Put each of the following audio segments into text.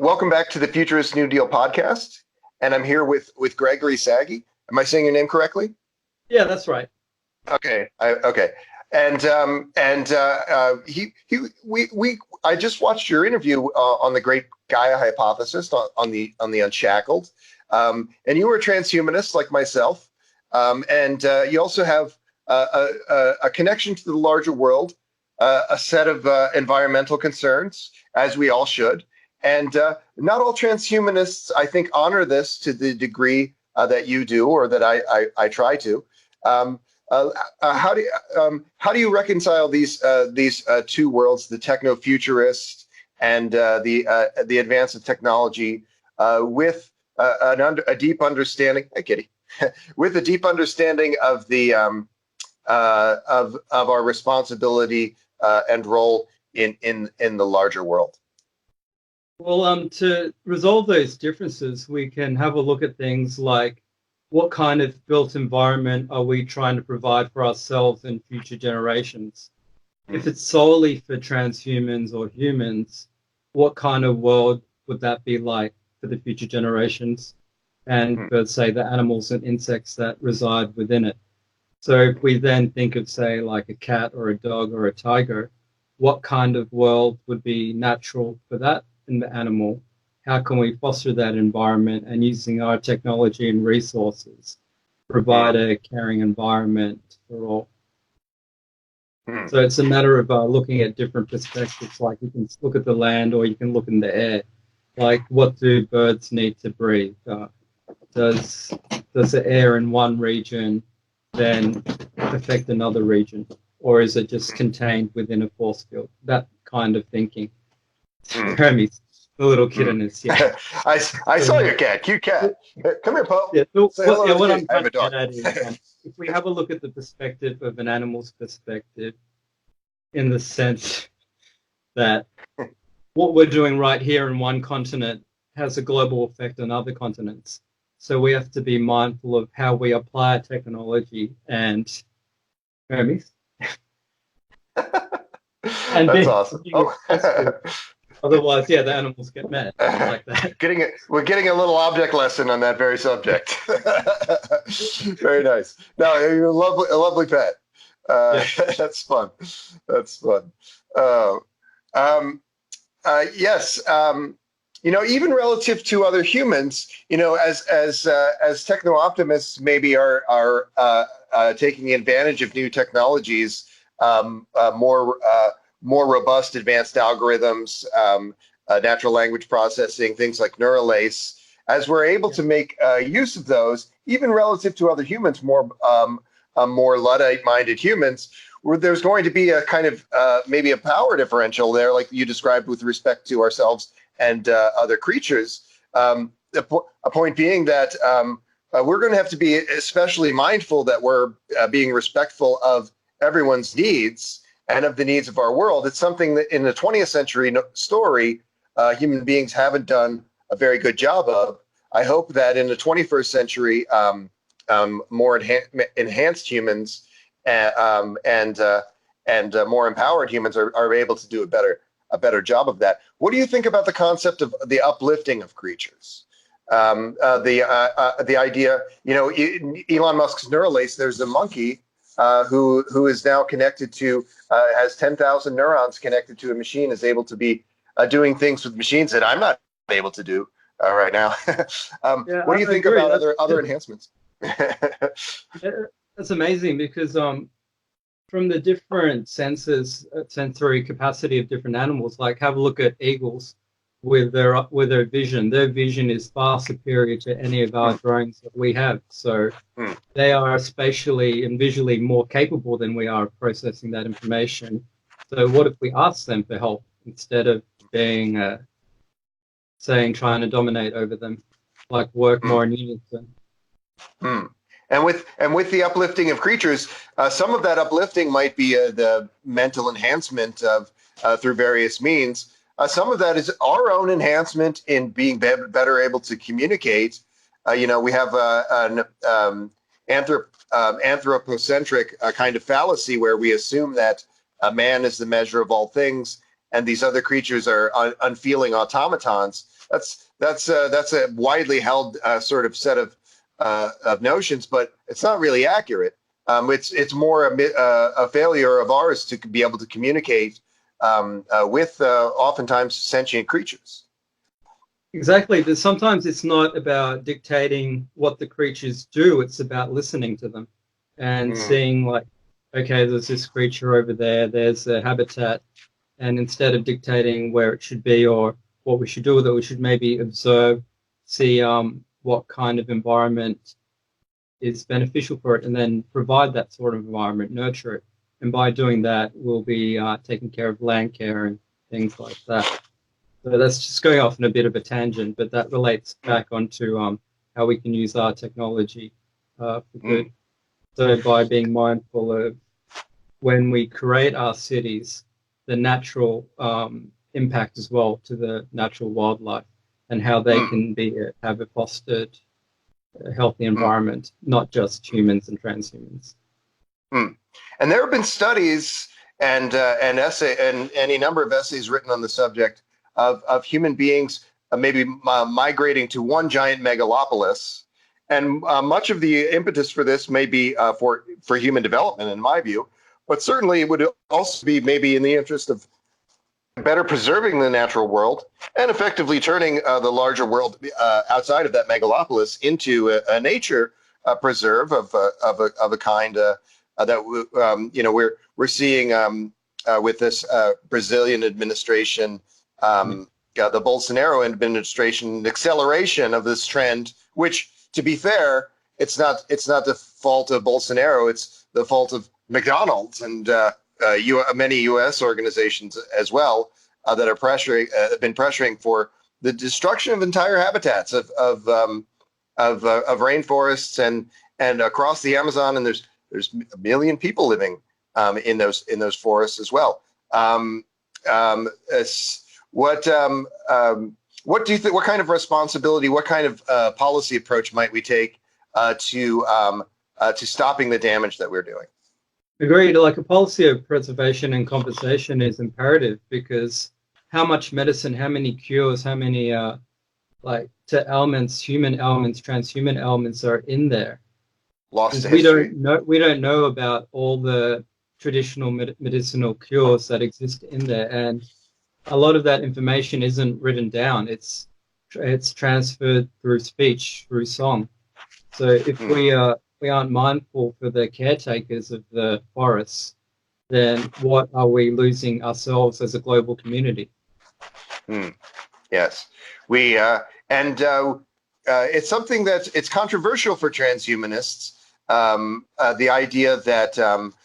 Welcome back to the Futurist New Deal podcast, and I'm here with Gregory Saggi. Am I saying your name correctly? Yeah, that's right. Okay, okay. We I just watched your interview on the Great Gaia Hypothesis on the Unshackled, and you were a transhumanist like myself, and you also have a connection to the larger world, a set of environmental concerns, as we all should. And not all transhumanists, I think, honor this to the degree that you do, or that I try to. Um, how do you reconcile these two worlds, the techno-futurist and the advance of technology, with a deep understanding? Hey, Kitty, with a deep understanding of the of our responsibility and role in the larger world. Well, to resolve those differences, we can have a look at things like what kind of built environment are we trying to provide for ourselves and future generations? If it's solely for transhumans or humans, what kind of world would that be like for the future generations and for, say, the animals and insects that reside within it? So if we then think of, say, like a cat or a dog or a tiger, what kind of world would be natural for that in the animal? How can we foster that environment and using our technology and resources provide a caring environment for all? So it's a matter of looking at different perspectives. Like you can look at the land or you can look in the air. Like, what do birds need to breathe? Does the air in one region then affect another region? Or is it just contained within a force field? That kind of thinking. Hermes, the little kitten is, yeah. I saw your cat, cute cat. Come here, Poe. Yeah, so, Say hello to what the I'm kid. I have trying a to get dog. at is, if we have a look at the perspective of an animal's perspective, in the sense that what we're doing right here in one continent has a global effect on other continents. So we have to be mindful of how we apply technology and Hermes. And That's being awesome. Oh. responsible. Otherwise, yeah, the animals get mad like that. We're getting a little object lesson on that very subject. Very nice. No, you're a lovely pet. Yeah. That's fun. That's fun. Uh, yes. Even relative to other humans, as techno optimists, maybe are taking advantage of new technologies, more robust, advanced algorithms, natural language processing, things like neural lace. As we're able to make use of those, even relative to other humans, more Luddite-minded humans, where there's going to be a kind of maybe a power differential there, like you described with respect to ourselves and other creatures. A point being that we're going to have to be especially mindful that we're being respectful of everyone's needs and of the needs of our world. It's something that in the 20th century story, human beings haven't done a very good job of. I hope that in the 21st century, more enhanced humans and more empowered humans are able to do a better job of that. What do you think about the concept of the uplifting of creatures? The idea, Elon Musk's neural lace. There's a monkey who is now connected to, has 10,000 neurons connected to a machine, is able to be doing things with machines that I'm not able to do right now. Yeah, What do you think agree. about other enhancements? That's amazing because from the different sensory capacity of different animals, like have a look at eagles with their vision. Their vision is far superior to any of our drones that we have. So they are spatially and visually more capable than we are of processing that information. So what if we ask them for help instead of being trying to dominate over them, like work more in unison? And with the uplifting of creatures, some of that uplifting might be the mental enhancement of through various means. Some of that is our own enhancement in being better able to communicate. We have an anthropocentric kind of fallacy where we assume that a man is the measure of all things, and these other creatures are unfeeling automatons. That's a widely held sort of set of notions, but it's not really accurate. It's more a failure of ours to be able to communicate with oftentimes sentient creatures. Exactly, but sometimes it's not about dictating what the creatures do, it's about listening to them and seeing like, okay, there's this creature over there, there's a habitat, and instead of dictating where it should be or what we should do with it, we should maybe observe, see what kind of environment is beneficial for it, and then provide that sort of environment, nurture it. And by doing that, we'll be taking care of land care and things like that. So that's just going off on a bit of a tangent, but that relates back onto how we can use our technology for good. So by being mindful of when we create our cities, the natural impact as well to the natural wildlife and how they can have a fostered, healthy environment, not just humans and transhumans. And there have been studies and any number of essays written on the subject of human beings maybe migrating to one giant megalopolis. And much of the impetus for this may be for human development, in my view, but certainly it would also be maybe in the interest of better preserving the natural world and effectively turning the larger world outside of that megalopolis into a nature preserve of a kind that we're seeing with this Brazilian administration, the Bolsonaro administration, an acceleration of this trend, which, to be fair, it's not the fault of Bolsonaro, it's the fault of McDonald's and many U.S. organizations as well that are been pressuring for the destruction of entire habitats of rainforests and across the Amazon, and there's a million people living in those forests as well. What do you think? What kind of responsibility? What kind of policy approach might we take to stopping the damage that we're doing? Agreed. Like a policy of preservation and compensation is imperative, because how much medicine, how many cures, how many to elements, human elements, transhuman elements are in there? Lost to history. We don't know about all the traditional medicinal cures that exist in there, and a lot of that information isn't written down. It's transferred through speech, through song. So if we aren't mindful for the caretakers of the forests, then what are we losing ourselves as a global community? Yes, we it's something it's controversial for transhumanists. The idea that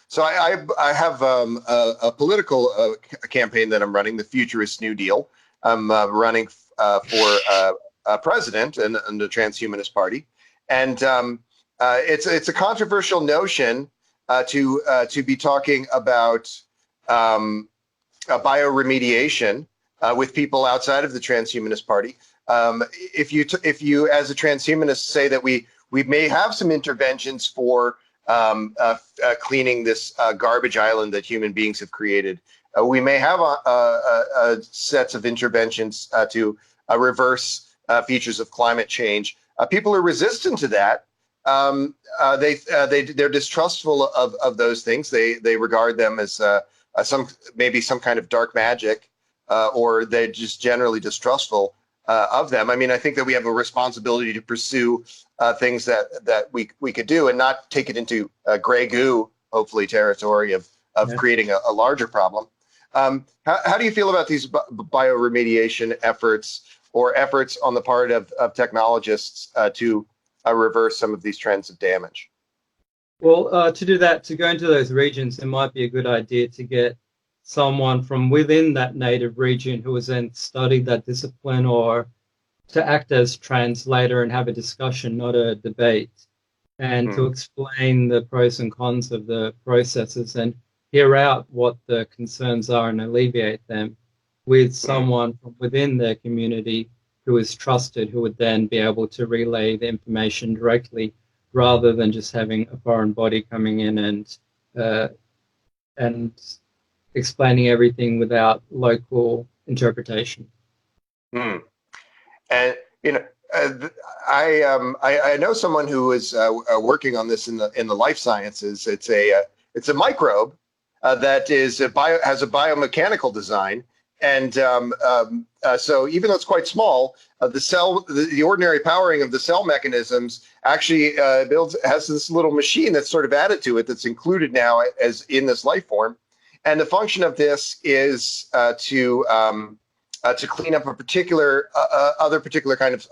so I have a political campaign that I'm running, the Futurist New Deal. I'm running for president in the Transhumanist Party, and it's a controversial notion to be talking about bioremediation with people outside of the Transhumanist Party. If you as a transhumanist say that we may have some interventions for cleaning this garbage island that human beings have created, we may have sets of interventions to reverse features of climate change. People are resistant to that. They're distrustful of those things. They regard them as maybe some kind of dark magic, or they're just generally distrustful of them. I mean, I think that we have a responsibility to pursue things that we could do and not take it into gray goo, hopefully, territory of creating a larger problem. How do you feel about these bioremediation efforts, or efforts on the part of technologists to reverse some of these trends of damage? Well, to do that, to go into those regions, it might be a good idea to get someone from within that native region who has then studied that discipline, or to act as translator and have a discussion, not a debate, and to explain the pros and cons of the processes and hear out what the concerns are and alleviate them with someone from within their community who is trusted, who would then be able to relay the information directly, rather than just having a foreign body coming in and explaining everything without local interpretation. Hmm. And I know someone who is working on this in the life sciences. It's a microbe that has a biomechanical design, and so even though it's quite small, the ordinary powering of the cell mechanisms actually has this little machine that's sort of added to it, that's included now as in this life form, and the function of this is to clean up a particular other particular kind of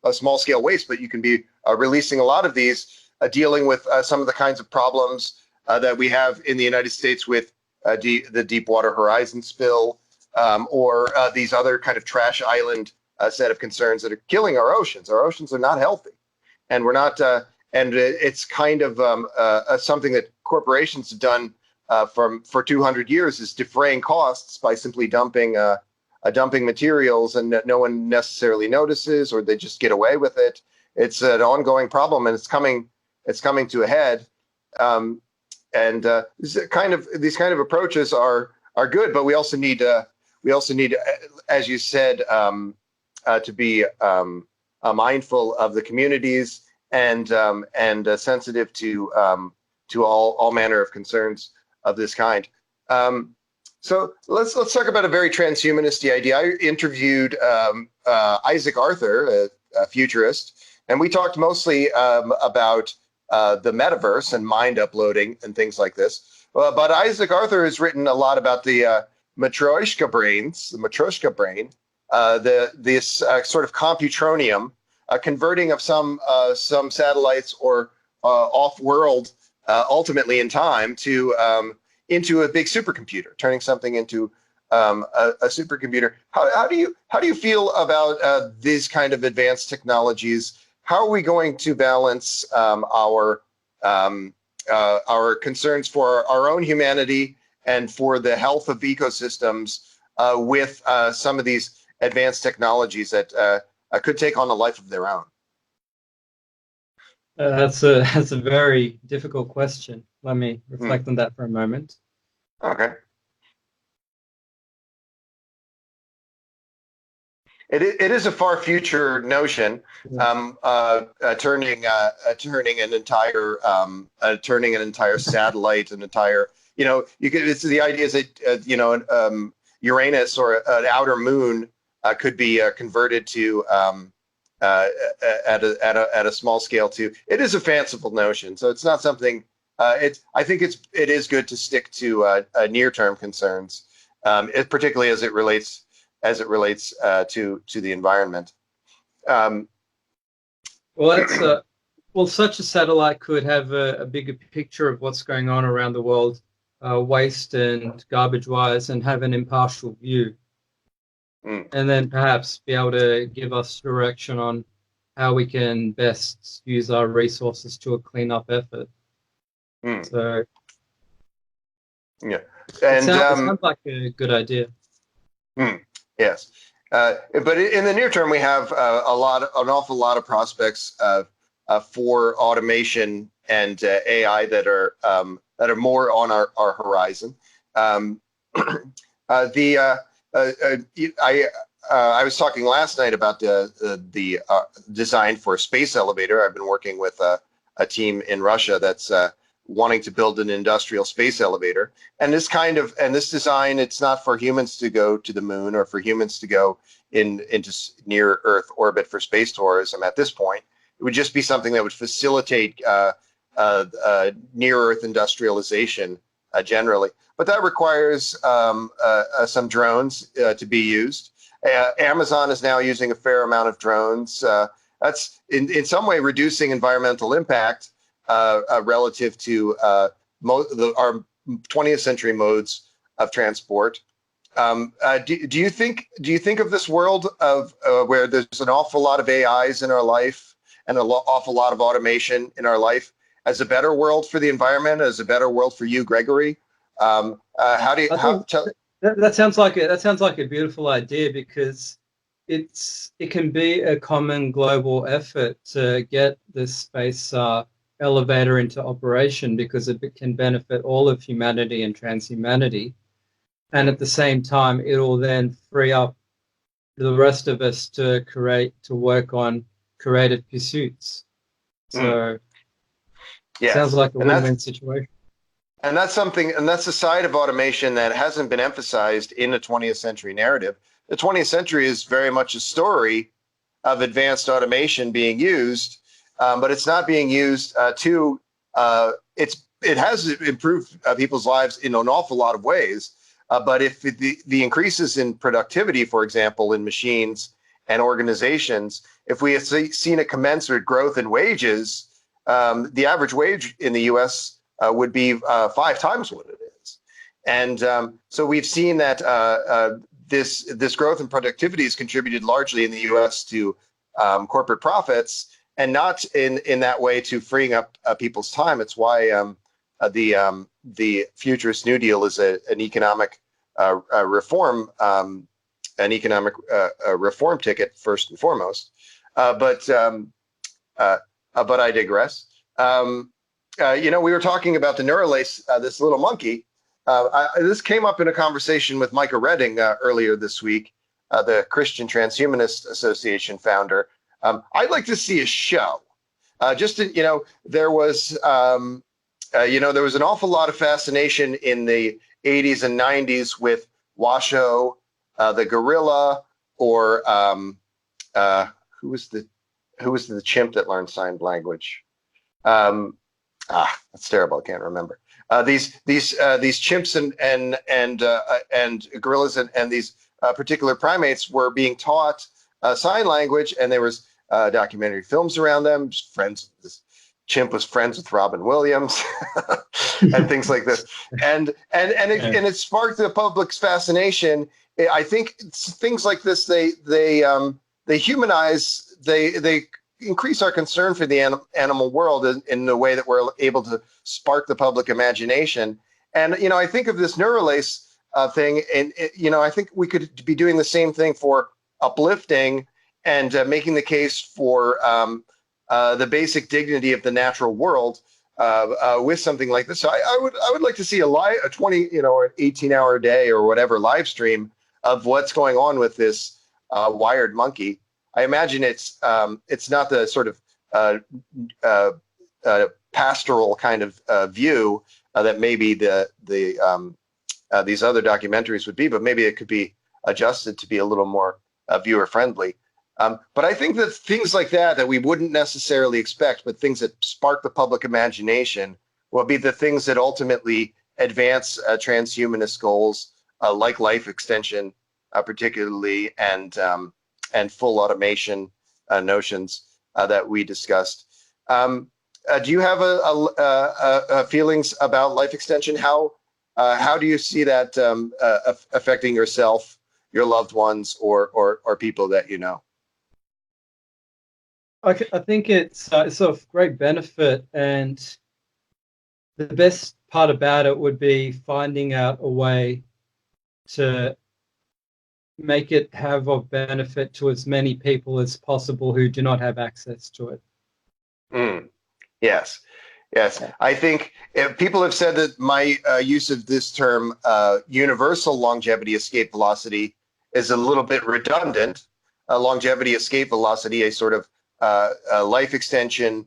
a small scale waste, but you can be releasing a lot of these, dealing with some of the kinds of problems that we have in the United States with the Deepwater Horizon spill, or these other kind of trash island set of concerns that are killing our oceans. Our oceans are not healthy, and we're not. And it's kind of something that corporations have done for 200 years, is defraying costs by simply dumping materials, and no one necessarily notices, or they just get away with it. It's an ongoing problem, and it's coming to a head. These kind of approaches are good, but we also need, as you said, to be mindful of the communities, and sensitive to all manner of concerns of this kind. So let's talk about a very transhumanist idea. I interviewed Isaac Arthur, a futurist, and we talked mostly about the metaverse and mind uploading and things like this. But Isaac Arthur has written a lot about the Matryoshka brain, this sort of computronium, converting of some satellites or off-world, ultimately in time, to into a big supercomputer, turning something into a supercomputer. How do you feel about these kind of advanced technologies? How are we going to balance our concerns for our own humanity and for the health of ecosystems with some of these advanced technologies that could take on a life of their own? That's a very difficult question. Let me reflect on that for a moment. Okay. It is a far future notion, turning an entire satellite, an entire, it's the idea is that Uranus, or an outer moon, could be converted to at a small scale too. It is a fanciful notion, so it's not something. I think it is good to stick to near-term concerns, particularly as it relates to the environment. Well, such a satellite could have a bigger picture of what's going on around the world, waste and garbage-wise, and have an impartial view. And then perhaps be able to give us direction on how we can best use our resources to a clean-up effort. So, yeah, and it sounds like a good idea. Yes, but in the near term, we have an awful lot of prospects for automation and AI that are more on our horizon. I was talking last night about the design for a space elevator. I've been working with a team in Russia that's wanting to build an industrial space elevator. And this design, it's not for humans to go to the moon or for humans to go into near Earth orbit for space tourism at this point. It would just be something that would facilitate near Earth industrialization generally. But that requires some drones to be used. Amazon is now using a fair amount of drones. That's in some way reducing environmental impact relative to our 20th century modes of transport. Do you think of this world of where there's an awful lot of AIs in our life and an awful lot of automation in our life as a better world for the environment, as a better world for you, Gregory? That sounds like a beautiful idea, because it can be a common global effort to get this space elevator into operation, because it can benefit all of humanity and transhumanity. and at the same time, it'll then free up the rest of us to work on creative pursuits. So Yes. sounds like a And win-win situation. And that's something, and that's a side of automation that hasn't been emphasized in the 20th century narrative. The 20th century is very much a story of advanced automation being used, but it's not being used it has improved people's lives in an awful lot of ways. But if the increases in productivity, for example, in machines and organizations, if we have seen a commensurate growth in wages, the average wage in the U.S. Would be 5 times what it is. And so we've seen that this growth in productivity has contributed largely in the U.S. to corporate profits, and not in that way to freeing up people's time. It's why the Futurist New Deal is an economic reform, reform ticket first and foremost. But I digress. We were talking about the Neuralace, this little monkey. This came up in a conversation with Micah Redding earlier this week, the Christian Transhumanist Association founder. I'd like to see a show. There was an awful lot of fascination in the 80s and 90s with Washoe, the gorilla, or who was the chimp that learned sign language? That's terrible. I can't remember. These chimps and gorillas and these particular primates were being taught sign language, and there was documentary films around them. This chimp was friends with Robin Williams and things like this, and it sparked the public's fascination. I think things like this they humanize, they increase our concern for the animal world in the way that we're able to spark the public imagination. And I think of this Neuralace thing, and I think we could be doing the same thing for uplifting and making the case for the basic dignity of the natural world with something like this. So I would like to see a 20 an 18-hour day or whatever live stream of what's going on with this wired monkey. I imagine it's not the sort of pastoral kind of view that maybe these other documentaries would be, but maybe it could be adjusted to be a little more viewer friendly. But I think that things like that we wouldn't necessarily expect, but things that spark the public imagination, will be the things that ultimately advance transhumanist goals like life extension, particularly, and full automation notions that we discussed. Do you have a feelings about life extension? How do you see that affecting yourself, your loved ones, or people that you know? I think it's of great benefit, and the best part about it would be finding out a way to make it have of benefit to as many people as possible who do not have access to it. Yes. I think people have said that my use of this term, universal longevity escape velocity, is a little bit redundant. Longevity escape velocity, a sort of life extension,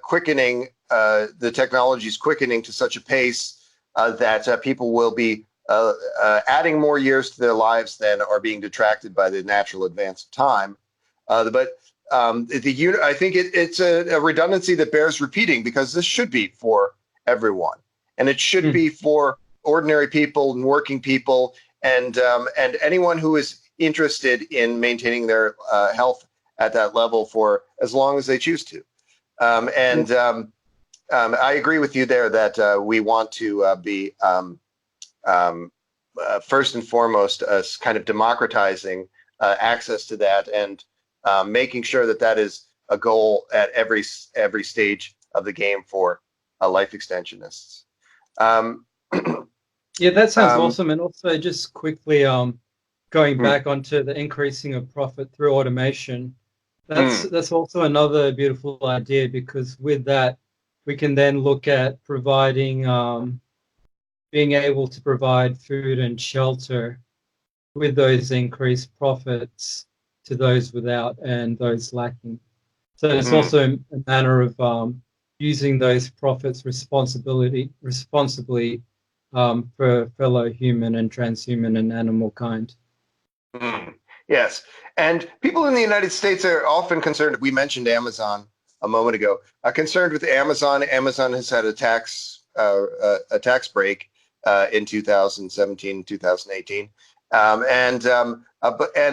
quickening, the technology is quickening to such a pace that people will be adding more years to their lives than are being detracted by the natural advance of time. But I think it's a redundancy that bears repeating, because this should be for everyone, and it should be for ordinary people and working people, and anyone who is interested in maintaining their health at that level for as long as they choose to. I agree with you there that we want to be first and foremost kind of democratizing access to that, and making sure that that is a goal at every stage of the game for life extensionists. Yeah, that sounds awesome. And also, just quickly, going back onto the increasing of profit through automation, that's also another beautiful idea, because with that, we can then look at providing being able to provide food and shelter with those increased profits to those without and those lacking. So it's also a manner of using those profits responsibly for fellow human and transhuman and animal kind. Yes. And people in the United States are often concerned. We mentioned Amazon a moment ago. Concerned with Amazon. Amazon has had a tax break in 2017, 2018. And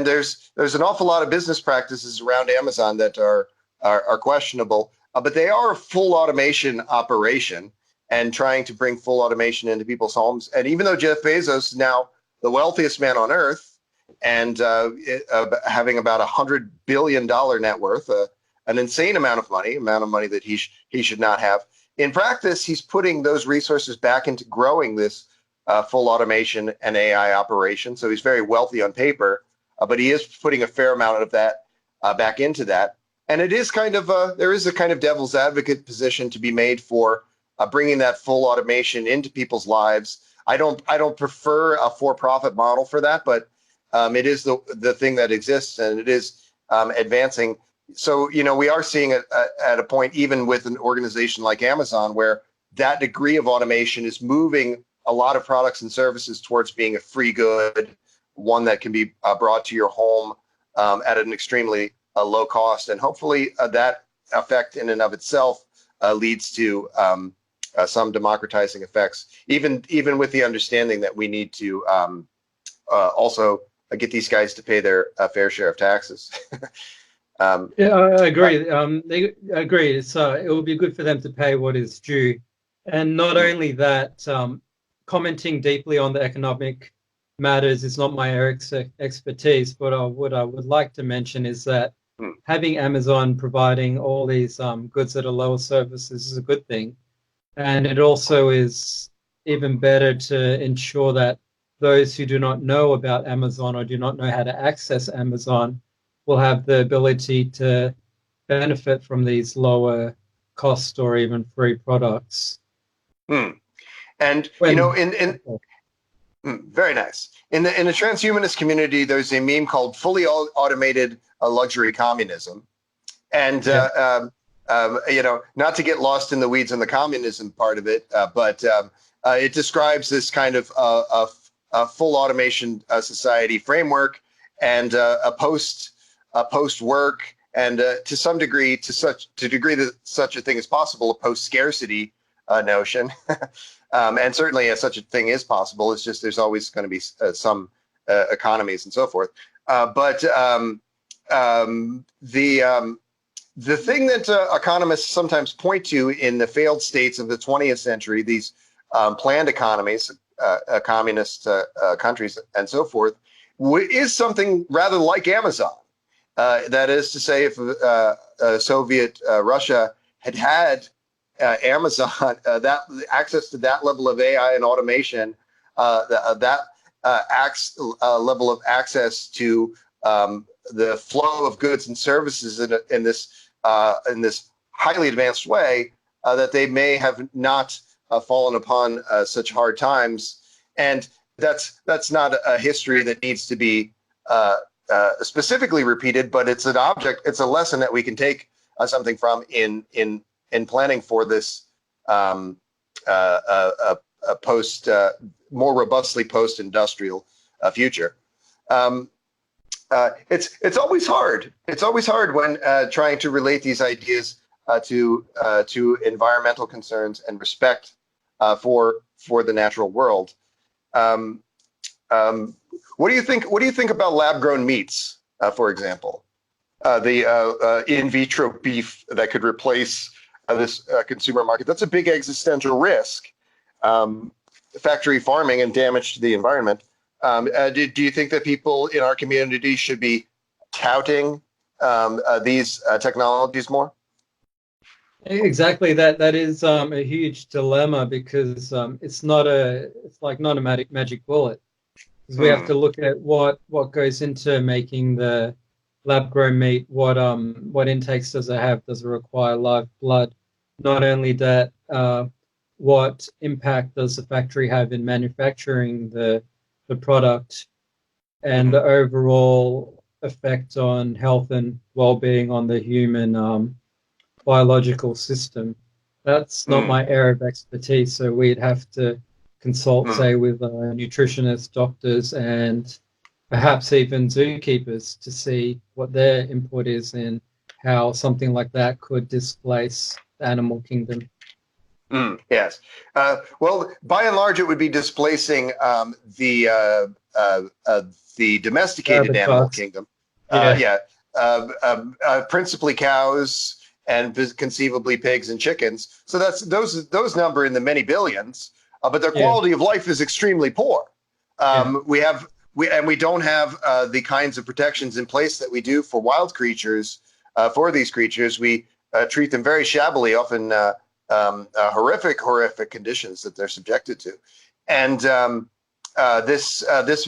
there's an awful lot of business practices around Amazon that are questionable, but they are a full automation operation and trying to bring full automation into people's homes. And even though Jeff Bezos is now the wealthiest man on earth and having about $100 billion net worth, an insane amount of money that he should not have. In practice, he's putting those resources back into growing this full automation and AI operation. So he's very wealthy on paper, but he is putting a fair amount of that back into that. And it is kind of there is a kind of devil's advocate position to be made for bringing that full automation into people's lives. I don't prefer a for-profit model for that, but it is the thing that exists, and it is advancing. So, we are seeing it at a point, even with an organization like Amazon, where that degree of automation is moving a lot of products and services towards being a free good, one that can be brought to your home at an extremely low cost. And hopefully that effect in and of itself leads to some democratizing effects, even with the understanding that we need to also get these guys to pay their fair share of taxes. Yeah, I agree. I agree. It will be good for them to pay what is due. And not only that, commenting deeply on the economic matters is not my expertise, but what I would like to mention is that having Amazon providing all these goods at a lower services is a good thing. And it also is even better to ensure that those who do not know about Amazon or do not know how to access Amazon will have the ability to benefit from these lower cost or even free products. And very nice. In the transhumanist community, there's a meme called "fully automated luxury communism," and not to get lost in the weeds on the communism part of it, but it describes this kind of a full automation society framework and a post work, and to some degree, to degree that such a thing is possible, a post scarcity notion. And certainly such a thing is possible. It's just there's always going to be some economies and so forth. But the thing that economists sometimes point to in the failed states of the 20th century, these planned economies, communist countries and so forth, is something rather like Amazon. That is to say, if Soviet Russia had Amazon, that access to that level of AI and automation, level of access to the flow of goods and services in this highly advanced way, that they may have not fallen upon such hard times. And that's not a history that needs to be specifically repeated, but it's an object, it's a lesson that we can take something from in planning for this post more robustly post-industrial future. It's always hard. It's always hard when trying to relate these ideas to environmental concerns and respect for the natural world. What do you think? What do you think about lab-grown meats, for example? The in vitro beef that could replace this consumer market. That's a big existential risk. Factory farming and damage to the environment. Do you think that people in our community should be touting these technologies more? Exactly. That is a huge dilemma because it's not a magic bullet. We have to look at what goes into making the lab-grown meat. What intakes does it have? Does it require live blood? Not only that, what impact does the factory have in manufacturing the product, and the overall effect on health and well-being on the human biological system. That's not my area of expertise, so we'd have to consult, say, with nutritionists, doctors, and perhaps even zookeepers to see what their input is in how something like that could displace the animal kingdom. Yes. Well, by and large, it would be displacing the domesticated animal kingdom. Principally cows and conceivably pigs and chickens. So those number in the many billions, but their quality of life is extremely poor. We don't have the kinds of protections in place that we do for wild creatures. For these creatures, we treat them very shabbily, often horrific conditions that they're subjected to, and this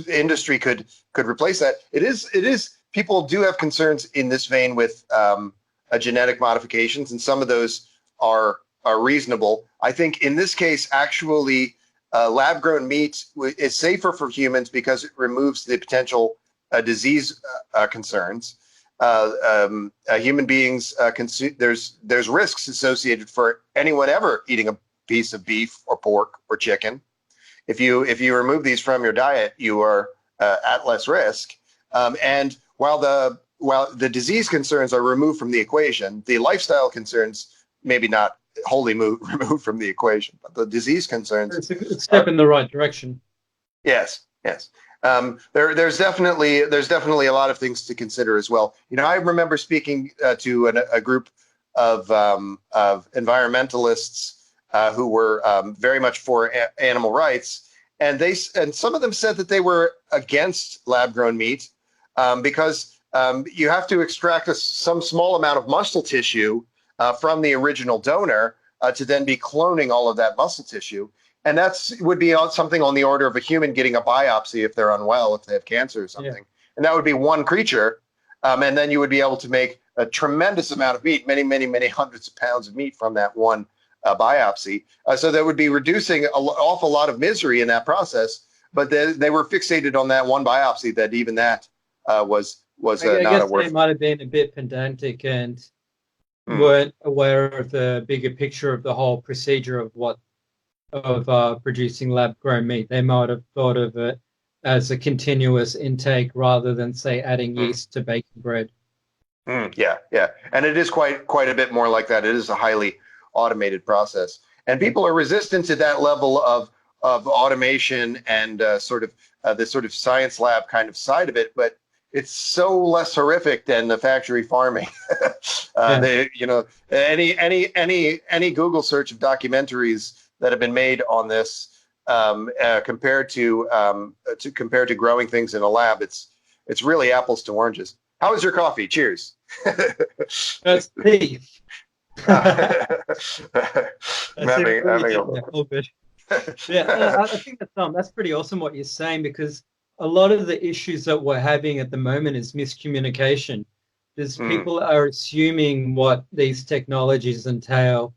industry could replace that. It is. People do have concerns in this vein with genetic modifications, and some of those are reasonable. I think in this case, actually, lab-grown meat is safer for humans because it removes the potential disease concerns. Human beings consume. There's risks associated for anyone ever eating a piece of beef or pork or chicken. If you remove these from your diet, you are at less risk. And while the disease concerns are removed from the equation, the lifestyle concerns maybe not wholly removed from the equation, but the disease concerns. It's a step in the right direction. Yes. There's definitely a lot of things to consider as well. I remember speaking to a group of environmentalists who were very much for animal rights, and some of them said that they were against lab-grown meat because you have to extract some small amount of muscle tissue from the original donor to then be cloning all of that muscle tissue. And would be something on the order of a human getting a biopsy if they're unwell, if they have cancer or something. Yeah. And that would be one creature. And then you would be able to make a tremendous amount of meat, many hundreds of pounds of meat from that one biopsy. So that would be reducing an awful lot of misery in that process. But they were fixated on that one biopsy that even that was not a worth. I guess they might have been a bit pedantic and weren't aware of the bigger picture of the whole procedure of producing lab-grown meat. They might have thought of it as a continuous intake rather than, say, adding yeast to baking bread. Yeah. And it is quite a bit more like that. It is a highly automated process. And people are resistant to that level of automation and the sort of science lab kind of side of it, but it's so less horrific than the factory farming. Any Google search of documentaries that have been made on this compared to growing things in a lab, it's really apples to oranges. How is your coffee? Cheers. That's tea. All good. Yeah, I think that's pretty awesome what you're saying, because a lot of the issues that we're having at the moment is miscommunication. Because people are assuming what these technologies entail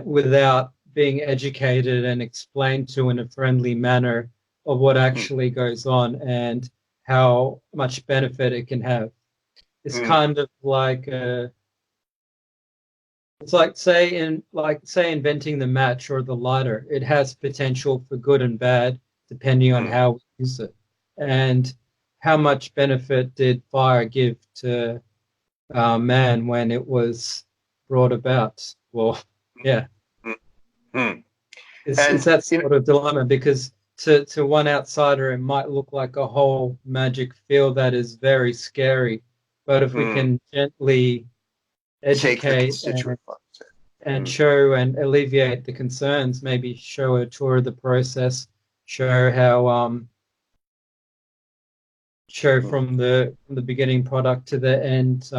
without being educated and explained to in a friendly manner of what actually goes on and how much benefit it can have. It's kind of like it's like say inventing the match or the lighter. It has potential for good and bad depending on how we use it. And how much benefit did fire give to man when it was brought about? Well, yeah. It's that sort of dilemma, because to one outsider it might look like a whole magic field that is very scary, but if we can gently educate and show and alleviate the concerns, maybe show a tour of the process, show how from the beginning product to the end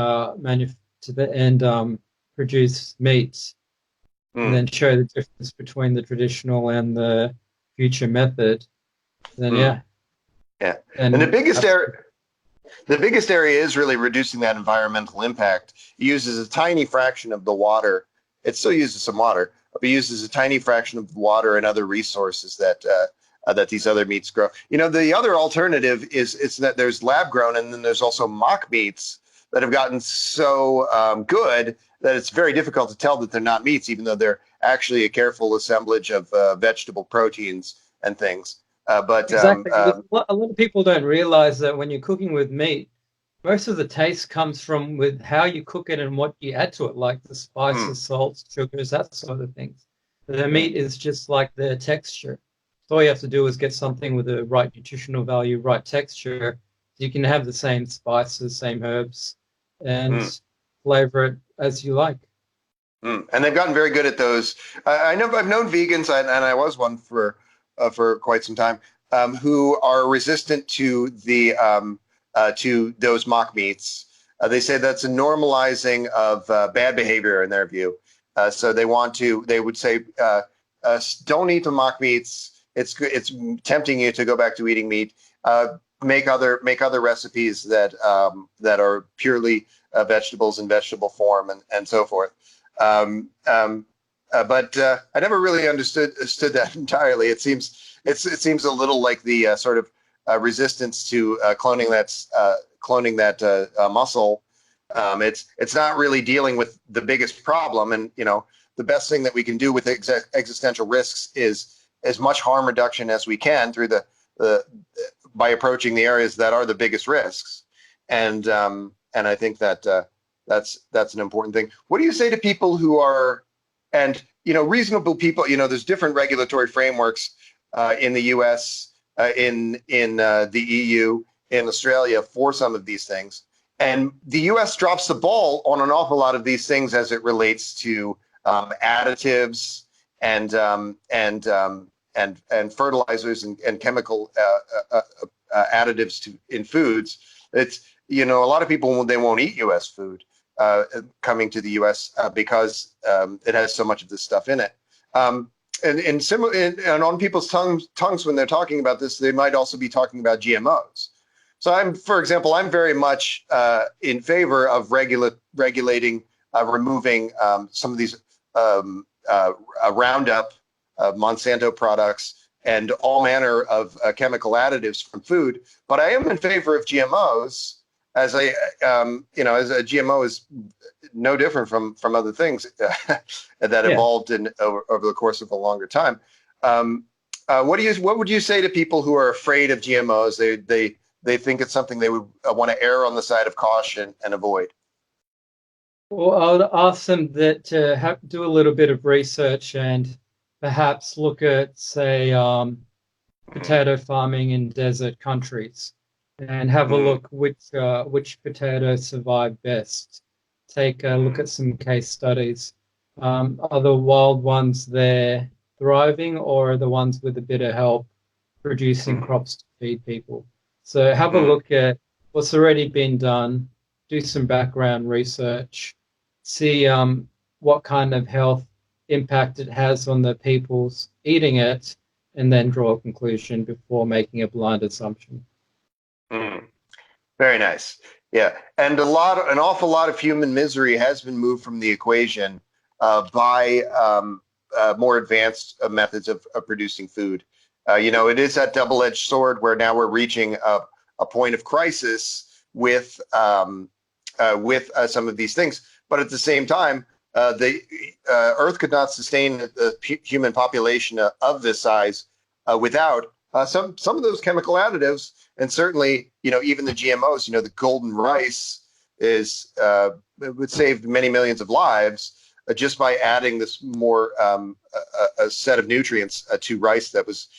produce meat. And then show the difference between the traditional and the future method. Then yeah. And the biggest area is really reducing that environmental impact. It uses a tiny fraction of the water. It still uses some water, but uses a tiny fraction of the water and other resources that that these other meats grow. You know, the other alternative is that there's lab grown, and then there's also mock meats that have gotten so good that it's very difficult to tell that they're not meats, even though they're actually a careful assemblage of vegetable proteins and things. Exactly. Because a lot of people don't realize that when you're cooking with meat, most of the taste comes from with how you cook it and what you add to it, like the spices, salts, sugars, that sort of things. The meat is just like the texture. So all you have to do is get something with the right nutritional value, right texture. You can have the same spices, same herbs, and flavor it as you like. And they've gotten very good at those. I know I've known vegans, and I was one for quite some time, who are resistant to those mock meats. They say that's a normalizing of bad behavior in their view. So they would say, don't eat the mock meats. It's tempting you to go back to eating meat. Make other recipes that are purely vegetables in vegetable form and so forth. But I never really understood that entirely. It seems a little like the sort of resistance to cloning that muscle. It's not really dealing with the biggest problem, and you know, the best thing that we can do with existential risks is as much harm reduction as we can through by approaching the areas that are the biggest risks. And I think that that's an important thing. What do you say to people who are, and you know, reasonable people? You know, there's different regulatory frameworks in the U.S., in the EU, in Australia for some of these things, and the U.S. drops the ball on an awful lot of these things as it relates to additives and fertilizers and chemical additives in foods. It's, you know, a lot of people, they won't eat U.S. food coming to the U.S. Because it has so much of this stuff in it. And on people's tongues when they're talking about this, they might also be talking about GMOs. So for example, I'm very much in favor of regulating, removing some of these Roundup, Monsanto products, and all manner of chemical additives from food. But I am in favor of GMOs, as a GMO is no different from other things that evolved over the course of a longer time. What would you say to people who are afraid of GMOs? They think it's something they would want to err on the side of caution and avoid. Well, I would ask them that to do a little bit of research and perhaps look at, say, potato farming in desert countries, and have a look which potatoes survive best. Take a look at some case studies. Are the wild ones there thriving, or are the ones with a bit of help producing crops to feed people? So have a look at what's already been done, do some background research, see what kind of health impact it has on the people's eating it, and then draw a conclusion before making a blind assumption. Very nice. Yeah, and an awful lot of human misery has been moved from the equation by more advanced methods of producing food. You know, it is that double-edged sword where now we're reaching a point of crisis with some of these things. But at the same time, the Earth could not sustain the human population of this size without some of those chemical additives. And certainly, you know, even the GMOs, you know, the golden rice it would save many millions of lives just by adding this more a set of nutrients to rice that was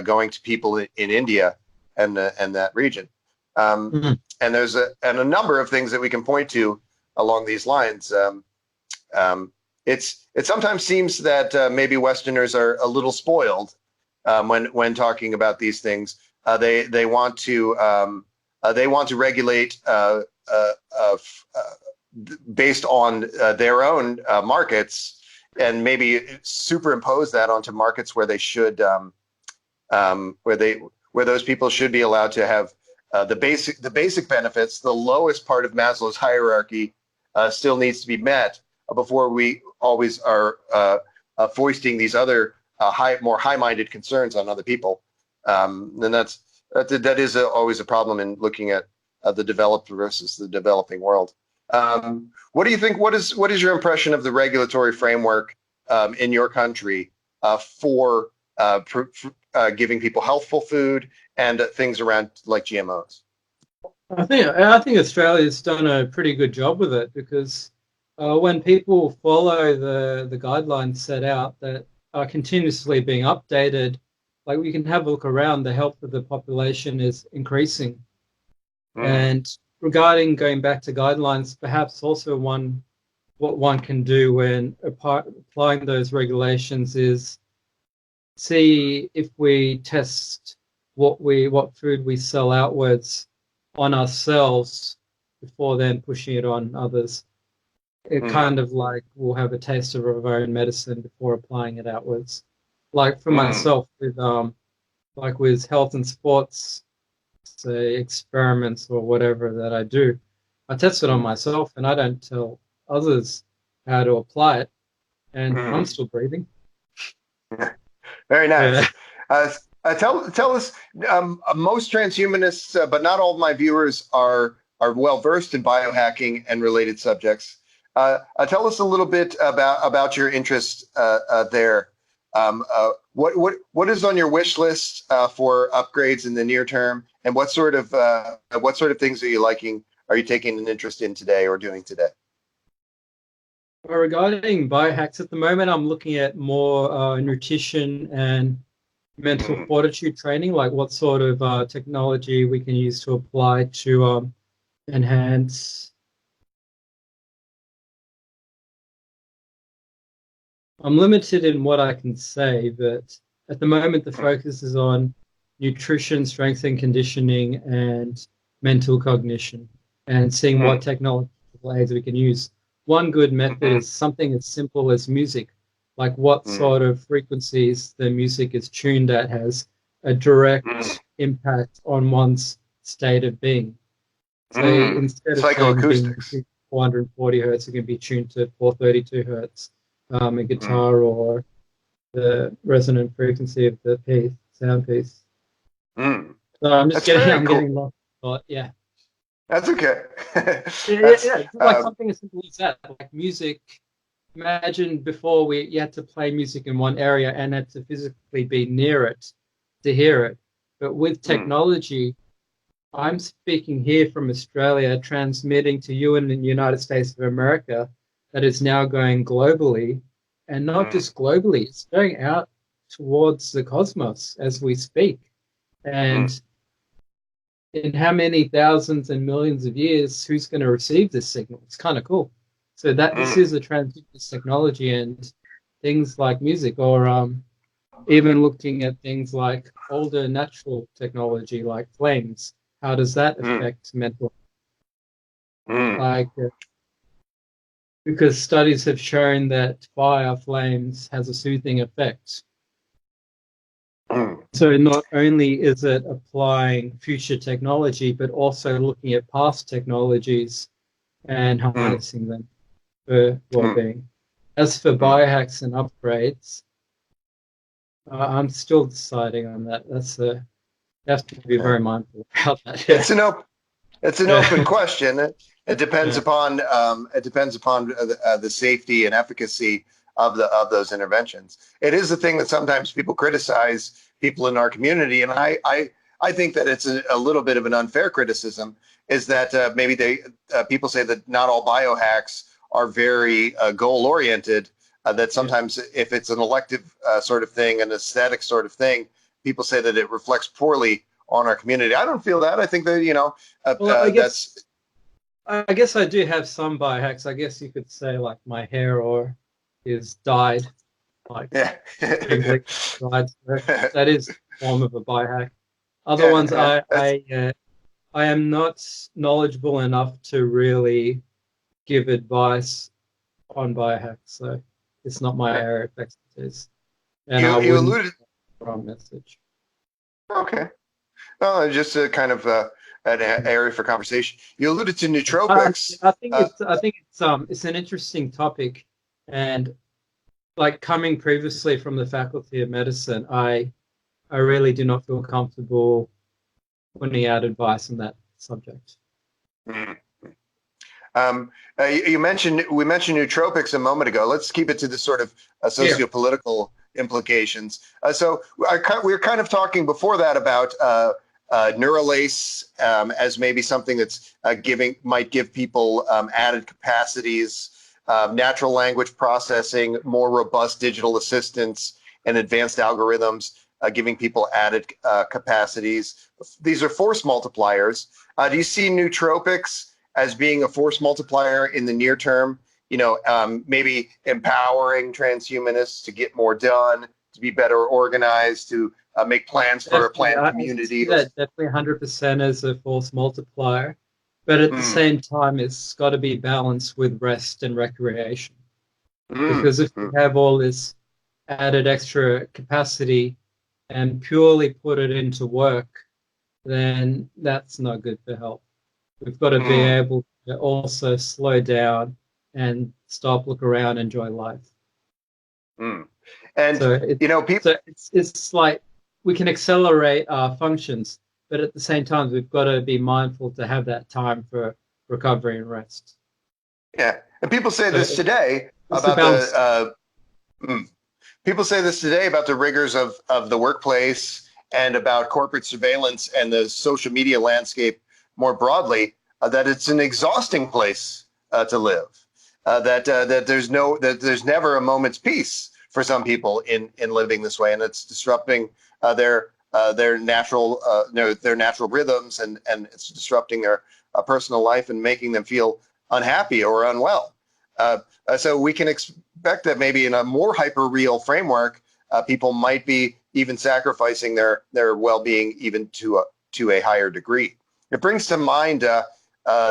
going to people in India and that region. And there's a number of things that we can point to along these lines. It sometimes seems that maybe Westerners are a little spoiled when talking about these things. They want to regulate based on their own markets, and maybe superimpose that onto markets where they should where those people should be allowed to have the basic benefits. The lowest part of Maslow's hierarchy still needs to be met before we always are foisting these other more high-minded concerns on other people. And that is always a problem in looking at the developed versus the developing world. What do you think? What is your impression of the regulatory framework in your country for giving people healthful food and things around like GMOs? I think Australia's done a pretty good job with it, because when people follow the guidelines set out that are continuously being updated, like we can have a look around, the health of the population is increasing. And regarding going back to guidelines, perhaps also what one can do when applying those regulations is see if we test what food we sell outwards on ourselves before then pushing it on others. It kind of like we'll have a taste of our own medicine before applying it outwards. Like for myself, with health and sports, say experiments or whatever that I do, I test it on myself and I don't tell others how to apply it, and I'm still breathing. Very nice. Tell us, most transhumanists, but not all of my viewers are well versed in biohacking and related subjects. Tell us a little bit about your interest there. What is on your wish list for upgrades in the near term, and what sort of things are you taking an interest in today or doing today? Well, regarding biohacks at the moment, I'm looking at more nutrition and mental fortitude training, like what sort of technology we can use to apply to enhance. I'm limited in what I can say, but at the moment the focus is on nutrition, strength and conditioning, and mental cognition, and seeing what technological aids we can use. One good method is something as simple as music, like what sort of frequencies the music is tuned at has a direct impact on one's state of being. So instead of being 440 hertz, it can be tuned to 432 hertz. A guitar or the resonant frequency of the sound piece. So I'm getting lost. But yeah. That's okay. Yeah. Like something as simple as that, like music. Imagine before you had to play music in one area and had to physically be near it to hear it. But with technology, I'm speaking here from Australia, transmitting to you in the United States of America, that is now going globally, and not just globally, it's going out towards the cosmos as we speak. And in how many thousands and millions of years, who's going to receive this signal? It's kind of cool. So this is a transducer technology, and things like music, or even looking at things like older natural technology like flames. How does that affect mental? Like, because studies have shown that fire flames has a soothing effect. So not only is it applying future technology, but also looking at past technologies and harnessing them for well-being. As for biohacks and upgrades, I'm still deciding on that. You have to be very mindful about that. Yeah. It's an open question. It depends upon the safety and efficacy of those interventions. It is a thing that sometimes people criticize people in our community, and I think that it's a little bit of an unfair criticism. Is that maybe people say that not all biohacks are very goal oriented. That sometimes if it's an elective sort of thing, an aesthetic sort of thing, people say that it reflects poorly on our community. I don't feel that. I think that I guess I do have some biohacks. I guess you could say like my hair is dyed, like dyed. That is a form of a biohack. Other ones, I am not knowledgeable enough to really give advice on biohacks, so it's not my area of expertise. And you alluded from message. Okay. Well, just a kind of an area for conversation. You alluded to nootropics. I think it's an interesting topic, and like coming previously from the Faculty of Medicine, I really do not feel comfortable putting out advice on that subject. Mm. We mentioned nootropics a moment ago. Let's keep it to the sort of socio-political implications. We're kind of talking before that about Neuralace as maybe something that's might give people added capacities, natural language processing, more robust digital assistants, and advanced algorithms, giving people added capacities. These are force multipliers. Do you see nootropics as being a force multiplier in the near term? Maybe empowering transhumanists to get more done, to be better organized, to make plans for a planned community. I see that definitely 100% as a force multiplier, but at the same time, it's got to be balanced with rest and recreation. Because if you have all this added extra capacity and purely put it into work, then that's not good for health. We've got to be able to also slow down and stop, look around, enjoy life. And so people. So it's like we can accelerate our functions, but at the same time, we've got to be mindful to have that time for recovery and rest. Yeah, and people say this today about people say this today about the rigors of the workplace and about corporate surveillance and the social media landscape more broadly, that it's an exhausting place to live. That there's never a moment's peace for some people in living this way, and it's disrupting their natural rhythms, and it's disrupting their personal life and making them feel unhappy or unwell. So we can expect that maybe in a more hyper-real framework, people might be even sacrificing their well-being even to a higher degree. It brings to mind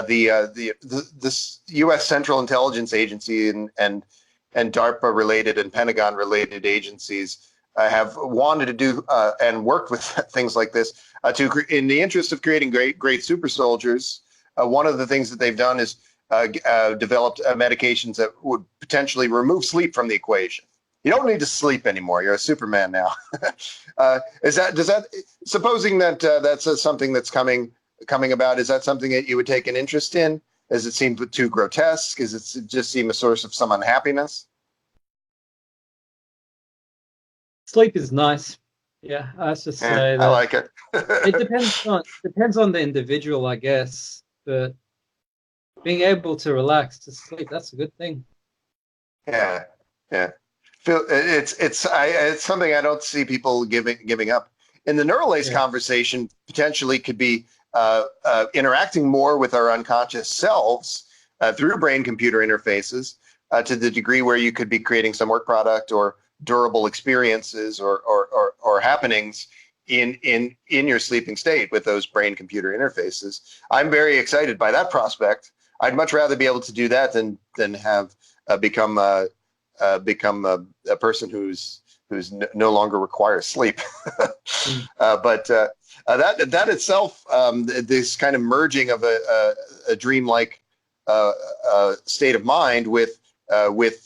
this U.S. Central Intelligence Agency and DARPA-related and Pentagon-related agencies have wanted to do and worked with things like this in the interest of creating great super soldiers. One of the things that they've done is developed medications that would potentially remove sleep from the equation. You don't need to sleep anymore. You're a Superman now. Supposing that that's something that's coming about, is that something that you would take an interest in? Does it seem too grotesque? Does it just seem a source of some unhappiness? Sleep is nice. Yeah, I was just say that. I like it. It depends on the individual, I guess. But being able to relax, to sleep, that's a good thing. Yeah. It's something I don't see people giving up. In the Neuralace conversation, potentially could be interacting more with our unconscious selves through brain-computer interfaces to the degree where you could be creating some work product or durable experiences or happenings in your sleeping state with those brain-computer interfaces. I'm very excited by that prospect. I'd much rather be able to do that than have become a person who's no longer requires sleep. But that itself, this kind of merging of a dreamlike state of mind with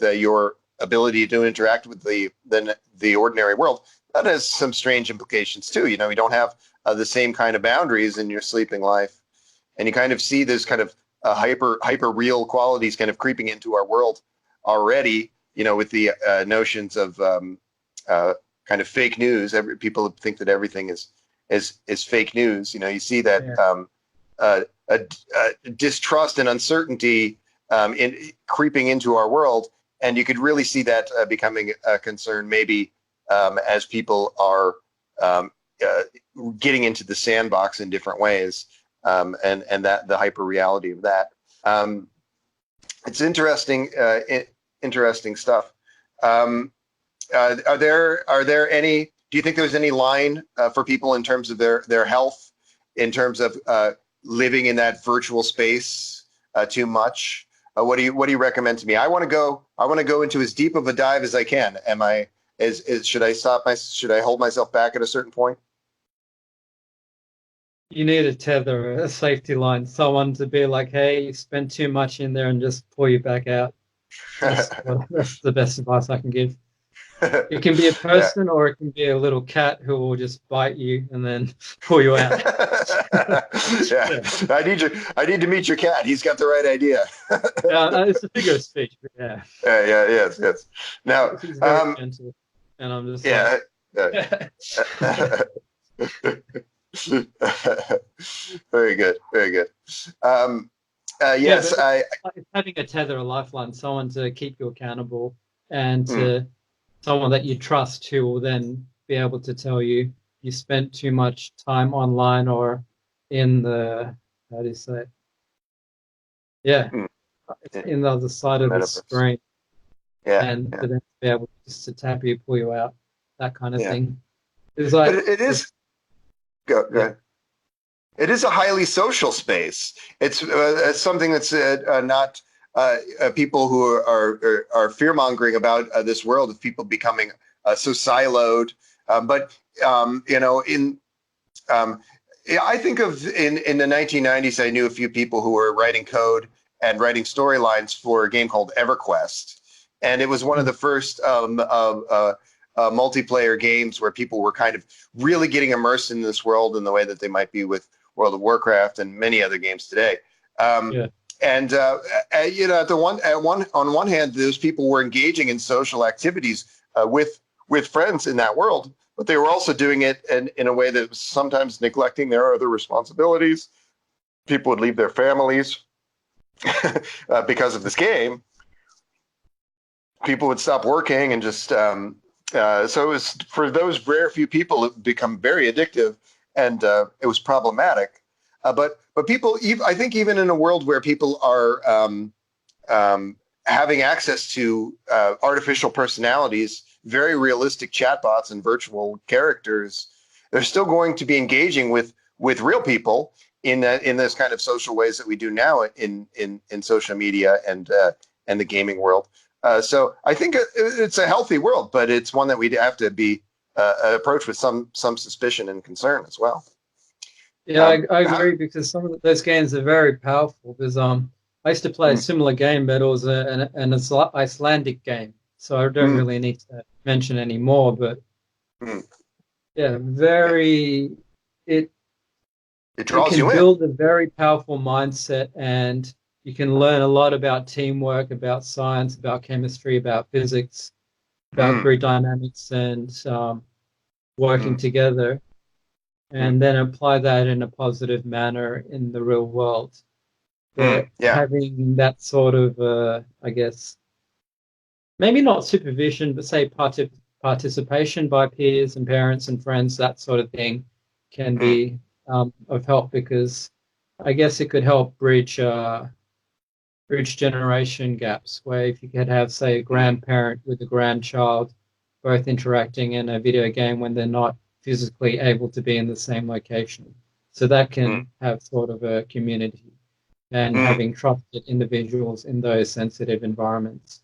your ability to interact with the ordinary world, that has some strange implications too. You don't have the same kind of boundaries in your sleeping life, and you kind of see this kind of hyper real qualities kind of creeping into our world already. With the notions of kind of fake news. People think that everything is fake news. You see that distrust and uncertainty creeping into our world, and you could really see that becoming a concern maybe as people are getting into the sandbox in different ways, and that the hyper reality of that. It's interesting. Interesting stuff. Are there any? Do you think there's any line for people in terms of their health, in terms of living in that virtual space too much? What do you recommend to me? I want to go into as deep of a dive as I can. Should I stop? Should I hold myself back at a certain point? You need a tether, a safety line, someone to be like, hey, you spent too much in there, and just pull you back out. That's the best advice I can give. It can be a Yeah. person or it can be a little cat who will just bite you and then pull you out. Yeah. Yeah, I need to meet your cat. He's got the right idea. it's a figure of speech, but yeah, Yeah, yes, yes. Now, he's very gentle, and I'm just like, yeah. Very good, very good. Um, yeah, yes, but it's having a tether, a lifeline, someone to keep you accountable, and mm, to someone that you trust who will then be able to tell you you spent too much time online or in the, how do you say it? Yeah, mm, it's yeah, in the other side the of the metaverse. screen, Yeah, and yeah, for them to be able just to tap you, pull you out, that kind of yeah. thing. It's But like, it it's, is. Go yeah, ahead. It is a highly social space. It's something that's not people who are fear mongering about this world of people becoming so siloed. But you know, um, yeah, I think of in the 1990s, I knew a few people who were writing code and writing storylines for a game called EverQuest, and it was one of mm, the first multiplayer games where people were kind of really getting immersed in this world in the way that they might be with World of Warcraft and many other games today. Um, yeah, and you know, on one hand, those people were engaging in social activities with friends in that world, but they were also doing it in a way that was sometimes neglecting their other responsibilities. People would leave their families because of this game. People would stop working and just so it was for those rare few people it become very addictive, and it was problematic. But people, I think, even in a world where people are having access to artificial personalities, very realistic chatbots and virtual characters, they're still going to be engaging with real people in this kind of social ways that we do now in social media and the gaming world. So I think it's a healthy world, but it's one that we have to be approached with some suspicion and concern as well. yeah. I How, agree because some of those games are very powerful. Because I used to play a mm, similar game, but it was an Icelandic game, so I don't mm, really need to mention any more. But mm, yeah, yeah, very it it it draws can you in. build a very powerful mindset, and you can learn a lot about teamwork, about science, about chemistry, about physics, about Mm, group dynamics, and working mm, together, mm, and then apply that in a positive manner in the real world. But yeah. having that sort of, I guess, maybe not supervision, but say participation by peers and parents and friends, that sort of thing, can Mm, be of help because I guess it could help bridge generation gaps where if you could have, say, a mm, grandparent with a grandchild both interacting in a video game when they're not physically able to be in the same location. So that mm, can have sort of a community and mm, having trusted individuals in those sensitive environments.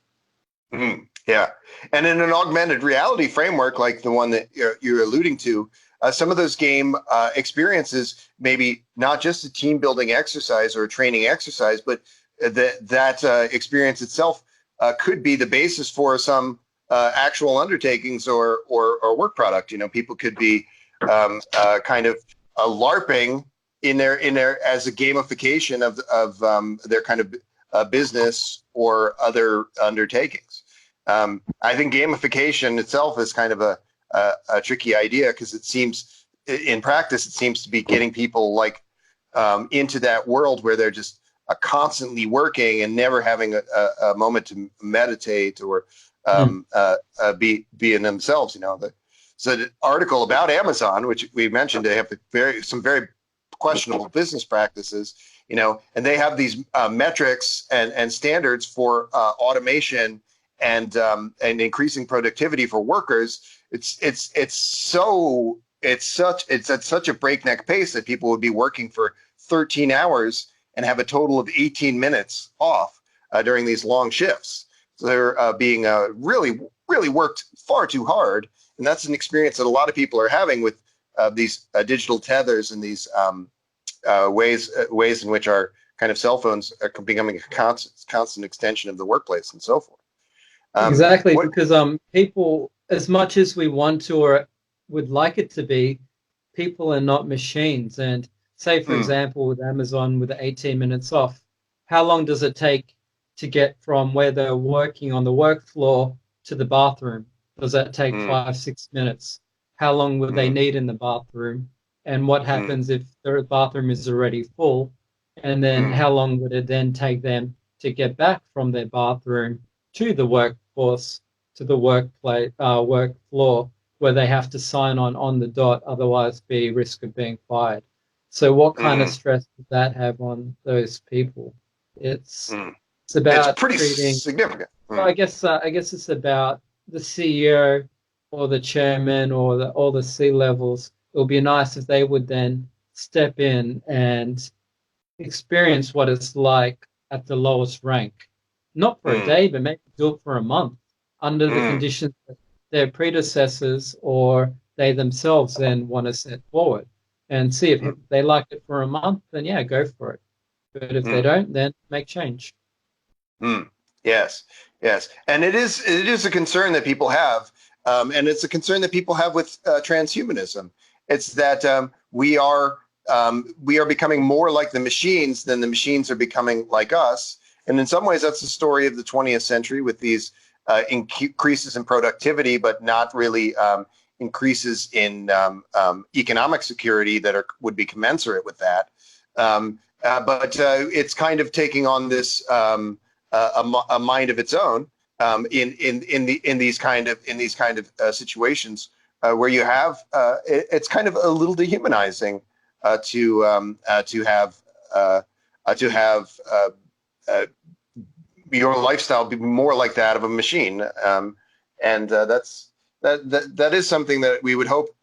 yeah. And in an augmented reality framework like the one that you're alluding to, some of those game experiences, maybe not just a team building exercise or a training exercise, but that experience itself could be the basis for some actual undertakings or work product. You know, people could be kind of LARPing in their as a gamification of their kind of business or other undertakings. I think gamification itself is kind of a tricky idea because it seems, in practice, it seems to be getting people like into that world where they're just constantly working and never having a moment to meditate or Mm. be in themselves. You know, so the article about Amazon, which we mentioned, they have some very questionable business practices. You know, and they have these metrics and standards for automation and increasing productivity for workers. It's at such a breakneck pace that people would be working for 13 hours and have a total of 18 minutes off during these long shifts. So they're being really worked far too hard, and that's an experience that a lot of people are having with these digital tethers and these ways in which our kind of cell phones are becoming a constant extension of the workplace and so forth. Exactly, What? because people as much as we want to or would like it to be, people are not machines. And say, for Mm, example, with Amazon with the 18 minutes off, how long does it take to get from where they're working on the work floor to the bathroom? Does that take mm, 5, 6 minutes? How long would they mm, need in the bathroom? And what mm, happens if their bathroom is already full? And then mm, how long would it then take them to get back from their bathroom to the workforce, to the workplace, work floor, where they have to sign on the dot, otherwise be risk of being fired. So what kind of mm, stress does that have on those people? It's mm. it's It's about pretty treating. significant. Well, I guess it's about the CEO or the chairman or the all the C levels. It would be nice if they would then step in and experience what it's like at the lowest rank, not for a Mm, day, but maybe do it for a month under the mm, conditions that their predecessors or they themselves then want to set forward and see if mm, they like it for a month, then yeah, go for it. But if they mm, don't, then make change. mm. Yes, yes, and it is a concern that people have, and it's a concern that people have with transhumanism. It's that we are becoming more like the machines than the machines are becoming like us. And in some ways, that's the story of the 20th century with these increases in productivity, but not really increases in economic security that would be commensurate with that. But it's kind of taking on this a mind of its own in these kind of situations where you have it's kind of a little dehumanizing to have uh, to have uh, your lifestyle be more like that of a machine, and that is something that we would hope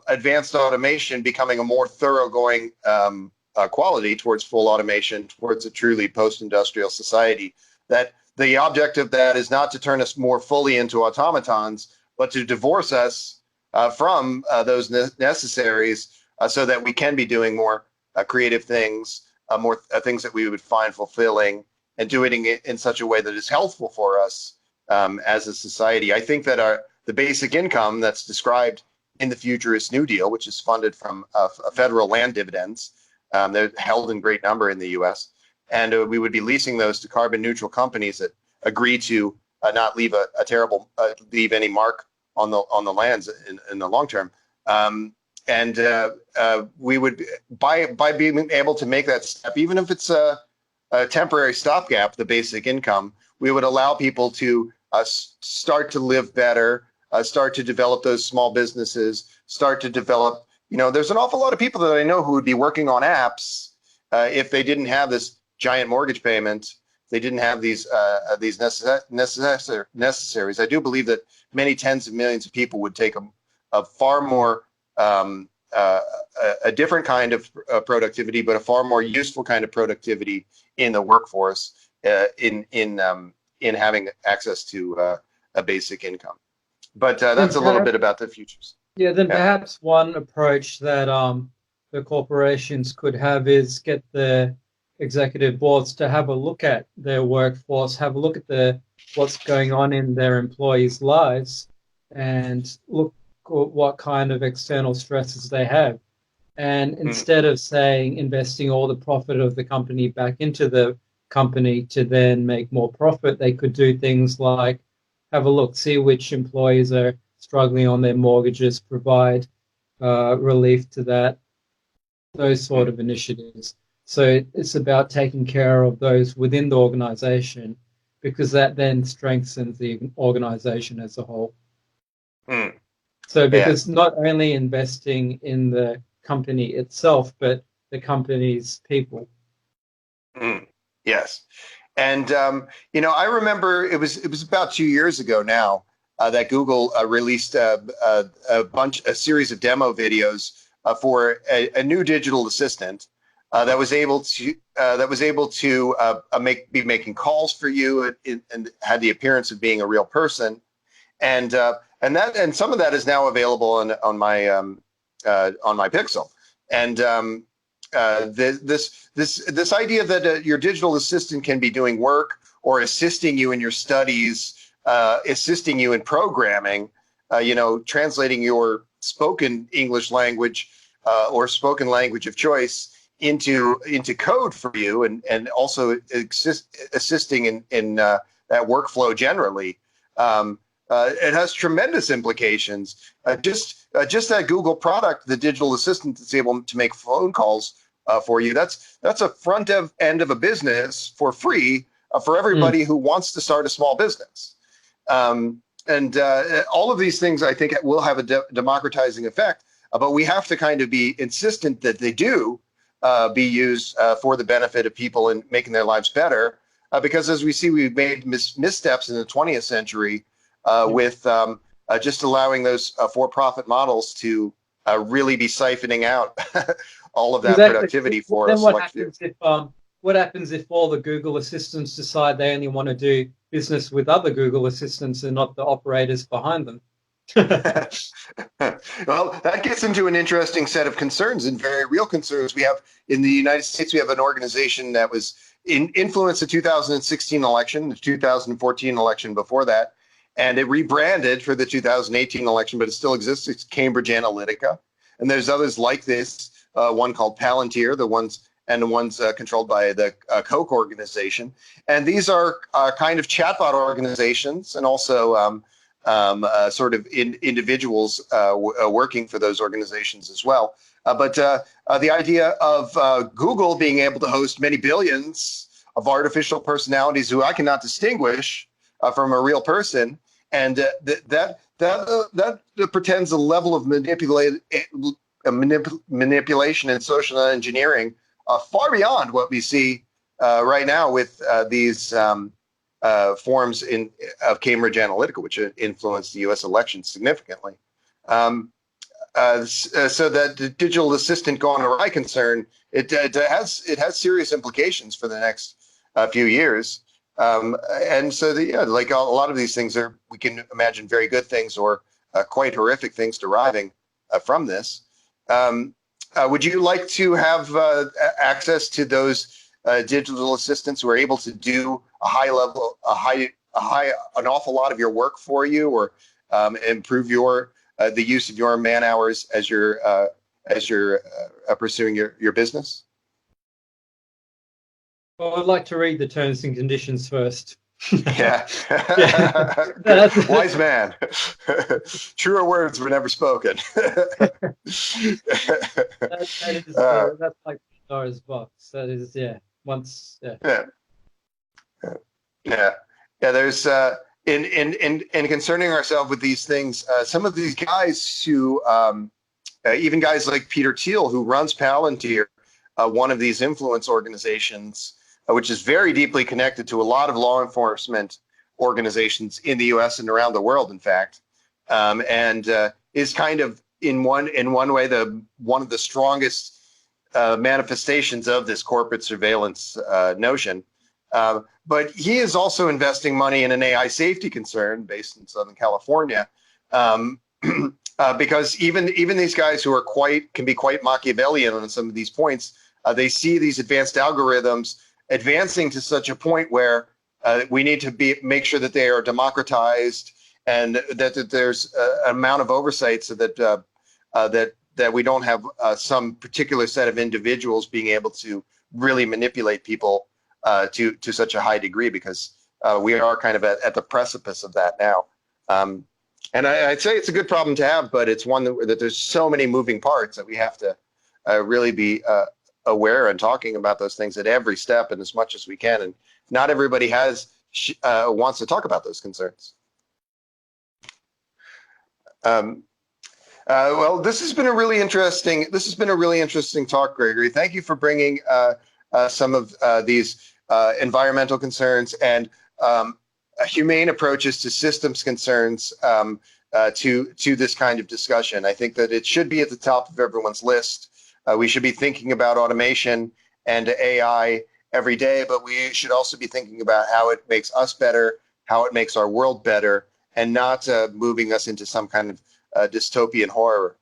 advanced automation becoming a more thoroughgoing quality towards full automation, towards a truly post-industrial society. That the object of that is not to turn us more fully into automatons, but to divorce us from those necessaries so that we can be doing more creative things, more things that we would find fulfilling, and doing it in such a way that is healthful for us as a society. I think that the basic income that's described in the Futurist New Deal, which is funded from federal land dividends, they're held in great number in the U.S., and we would be leasing those to carbon neutral companies that agree to not leave leave any mark on the lands in the long term. And we would by being able to make that step, even if it's a temporary stopgap, the basic income, we would allow people to start to live better, start to develop those small businesses, start to develop. There's an awful lot of people that I know who would be working on apps if they didn't have this giant mortgage payment. They didn't have these necessaries. I do believe that many tens of millions of people would take a far more a different kind of productivity, but a far more useful kind of productivity in the workforce, in having access to a basic income. But Then that's a little perhaps, bit about the futures. yeah, then Yeah. perhaps one approach that the corporations could have is get the executive boards to have a look at their workforce, have a look at what's going on in their employees' lives, and look at what kind of external stresses they have. And Mm, instead of saying investing all the profit of the company back into the company to then make more profit, they could do things like have a look, see which employees are struggling on their mortgages, provide relief to that, those sort mm, of initiatives. So it's about taking care of those within the organization because that then strengthens the organization as a whole. mm. So Yeah. because not only investing in the company itself, but the company's people. Mm. Yes. And I remember it was about 2 years ago now that Google released a series of demo videos for a new digital assistant that was able to be making calls for you and had the appearance of being a real person. And some of that is now available on my Pixel. And this idea that your digital assistant can be doing work or assisting you in your studies, assisting you in programming, translating your spoken English language or spoken language of choice into code for you, and also assisting in that workflow generally. It has tremendous implications. Just that Google product, the digital assistant that's able to make phone calls for you. That's a front end of a business for free for everybody who wants to start a small business. And all of these things, I think, will have a democratizing effect. But we have to kind of be insistent that they do be used for the benefit of people and making their lives better. Because as we see, we've made missteps in the 20th century with just allowing those for-profit models to really be siphoning out all of that productivity for then us. What happens if all the Google assistants decide they only want to do business with other Google assistants and not the operators behind them? Well, that gets into an interesting set of concerns, and very real concerns. We have in the United States, we have an organization that was influenced the 2016 election, the 2014 election before that, and it rebranded for the 2018 election, but it still exists. It's Cambridge Analytica. And there's others like this, one called Palantir, the ones controlled by the Koch organization. And these are kind of chatbot organizations, and also sort of individuals working for those organizations as well. But the idea of Google being able to host many billions of artificial personalities who I cannot distinguish from a real person, and that pretends a level of manipulation and social engineering far beyond what we see right now with these forms of Cambridge Analytica, which influenced the U.S. election significantly. So that the digital assistant gone awry concern, it has serious implications for the next few years. And so like a lot of these things we can imagine very good things or quite horrific things deriving from this. Would you like to have access to those digital assistants who are able to do an awful lot of your work for you, or improve the use of your man hours as you're pursuing your business? Well, I'd like to read the terms and conditions first. Yeah. Wise man. Truer words were never spoken. That's like Pandora's box. That is, once. There's in concerning ourselves with these things, some of these guys who even guys like Peter Thiel, who runs Palantir, one of these influence organizations, which is very deeply connected to a lot of law enforcement organizations in the U.S. and around the world, in fact, and is kind of in one way one of the strongest manifestations of this corporate surveillance notion. But he is also investing money in an AI safety concern based in Southern California, because even these guys who can be quite Machiavellian on some of these points, they see these advanced algorithms advancing to such a point where we need to make sure that they are democratized, and that there's an amount of oversight so that that we don't have some particular set of individuals being able to really manipulate people to such a high degree, because we are kind of at the precipice of that now. And I'd say it's a good problem to have, but it's one that there's so many moving parts that we have to really be aware and talking about those things at every step and as much as we can. And not everybody wants to talk about those concerns. Well, this has been a really interesting talk, Gregory. Thank you for bringing some of these environmental concerns and humane approaches to systems concerns to this kind of discussion. I think that it should be at the top of everyone's list. We should be thinking about automation and AI every day, but we should also be thinking about how it makes us better, how it makes our world better, and not moving us into some kind of dystopian horror.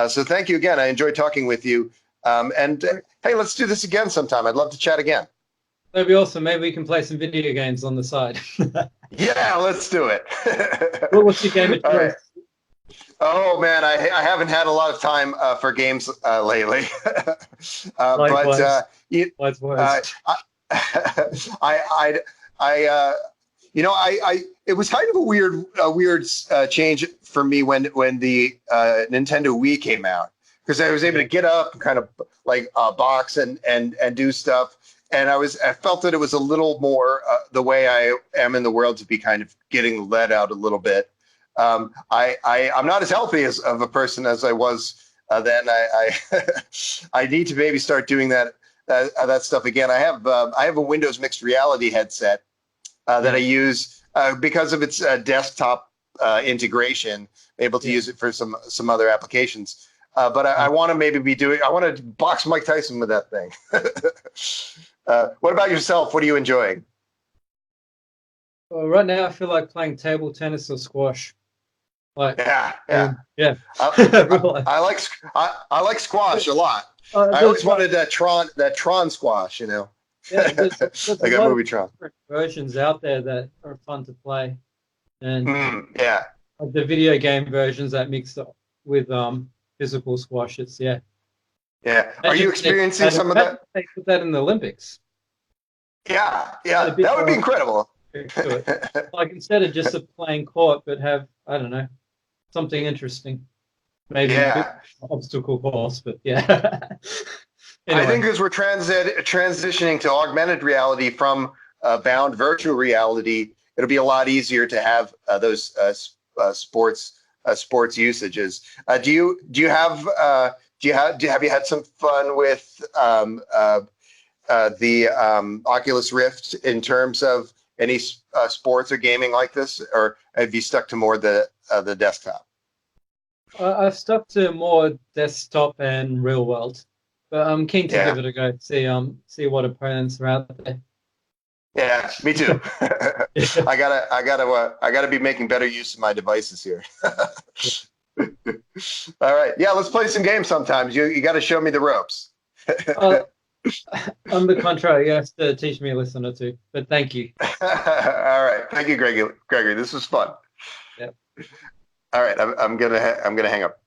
So thank you again. I enjoyed talking with you. And hey, let's do this again sometime. I'd love to chat again. That'd be awesome. Maybe we can play some video games on the side. Yeah, let's do it. What's your game of choice? Oh man, I haven't had a lot of time for games lately, but Likewise, you, uh, likewise. I, I, I it was kind of a weird change for me when the Nintendo Wii came out because I was able Yeah. to get up and kind of like box and do stuff, and I felt that it was a little more the way I am in the world to be kind of getting let out a little bit. I'm not as healthy as of a person as I was then. I need to maybe start doing that stuff again. I have a Windows mixed reality headset that I Yeah. use because of its desktop integration. Able to Yeah. use it for some other applications. But I Yeah. want to maybe be doing. I want to box Mike Tyson with that thing. What about yourself? What are you enjoying? Well, right now, I feel like playing table tennis or squash. Like, Yeah, yeah. yeah, I, real life. I like squash a lot. I There's always like, wanted that Tron squash, you know, yeah, there's a like that lot of movie Tron. different versions out there that are fun to play, and Yeah, like the video game versions that mix up with physical squash. It's yeah. yeah. Are you Imagine experiencing some of imagine that? if they put that in the Olympics. Yeah, Add a yeah. bit That would be more incredible. to it. Like instead of just a plain court, but have I don't know something interesting. Maybe a bit Yeah, obstacle course, but yeah. I think Anyway, as we're transitioning to augmented reality from bound virtual reality, it'll be a lot easier to have those sports usages. Have you had some fun with the Oculus Rift in terms of any sports or gaming like this, or have you stuck to more the desktop? I've stuck to more desktop and real world, but I'm keen to give Yeah, it a go. See what opponents are out there. yeah, me too. I gotta be making better use of my devices here. All right, yeah, let's play some games sometimes. You got to show me the ropes. Uh, on the contrary, you have to teach me a lesson or two. But thank you. All right, thank you, Gregory. This was fun. Yeah. All right, I'm gonna hang up.